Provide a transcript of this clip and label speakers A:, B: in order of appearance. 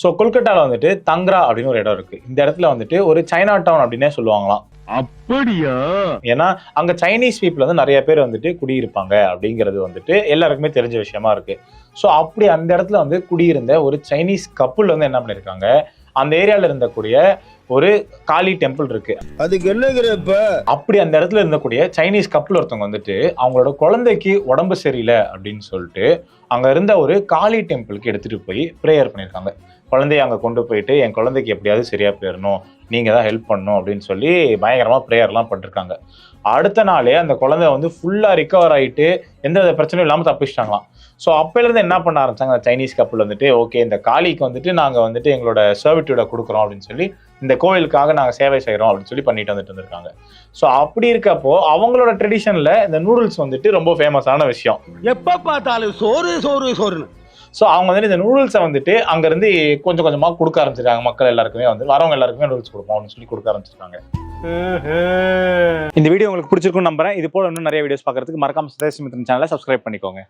A: So கொல்கட்டாவில் வந்துட்டு தங்க்ரா அப்படின்னு ஒரு இடம் இருக்கு. இந்த இடத்துல வந்துட்டு ஒரு சைனா டவுன் அப்படின்னே சொல்லுவாங்களாம்.
B: அப்படியா?
A: ஏன்னா அங்க சைனீஸ் பீப்புள் வந்து நிறைய பேர் வந்துட்டு குடியிருப்பாங்க அப்படிங்கிறது வந்துட்டு எல்லாருக்குமே தெரிஞ்ச விஷயமா இருக்கு. ஸோ அப்படி அந்த இடத்துல வந்து குடியிருந்த ஒரு சைனீஸ் கப்புள் வந்து என்ன பண்ணிருக்காங்க, அந்த ஏரியால இருந்தக்கூடிய ஒரு காளி டெம்பிள் இருக்கு.
C: அதுக்கு என்னங்கிறப்ப
A: அப்படி அந்த இடத்துல இருந்தக்கூடிய சைனீஸ் கப்புள் ஒருத்தவங்க வந்துட்டு அவங்களோட குழந்தைக்கு உடம்பு சரியில்லை அப்படின்னு சொல்லிட்டு அங்க இருந்த ஒரு காளி டெம்பிளுக்கு எடுத்துட்டு போய் ப்ரேயர் பண்ணியிருக்காங்க. குழந்தைய அங்க கொண்டு போயிட்டு என் குழந்தைக்கு எப்படியாவது சரியா போயிடணும், நீங்க தான் ஹெல்ப் பண்ணணும் அப்படின்னு சொல்லி பயங்கரமா ப்ரேயர்லாம் பண்ணிருக்காங்க. அடுத்த நாளே அந்த குழந்தை வந்து ஃபுல்லா ரிகவர் ஆயிட்டு எந்த வித பிரச்சனையும் இல்லாம தப்பிச்சிட்டாங்களாம். ஸோ அப்பையில இருந்து என்ன பண்ண ஆரம்பிச்சாங்க, சைனீஸ் கப்புள் வந்துட்டு ஓகே இந்த காளிக்கு வந்துட்டு நாங்க வந்துட்டு எங்களோட சர்விட்யூட கொடுக்குறோம் அப்படின்னு சொல்லி இந்த கோவிலுக்காக நாங்க சேவை செய்யறோம் அப்படின்னு சொல்லி பண்ணிட்டு வந்துட்டு இருந்திருக்காங்க. ஸோ அப்படி இருக்கப்போ அவங்களோட ட்ரெடிஷன்ல இந்த நூடுல்ஸ் வந்துட்டு ரொம்ப ஃபேமஸான விஷயம்.
C: எப்ப பார்த்தாலும் சோறு சோறு சோறுன்னு.
A: ஸோ அவங்க வந்துட்டு இந்த நூடுல்ஸை வந்துட்டு அங்கிருந்து கொஞ்சம் கொஞ்சமா கொடுக்க ஆரம்பிச்சிருக்காங்க. மக்கள் எல்லாருக்குமே வந்து வரவங்க எல்லாருக்குமே நூடுல்ஸ் கொடுப்போம் அப்படின்னு சொல்லி கொடுக்க ஆரம்பிச்சிருக்காங்க. இந்த வீடியோ உங்களுக்கு பிடிச்சிருக்கும்னு நம்புறேன். இது போல இன்னும் நிறைய வீடியோஸ் பார்க்கறதுக்கு மறக்காம சதேஷ் மித்ரன் சேனலை சப்ஸ்கிரைப் பண்ணிக்கோங்க.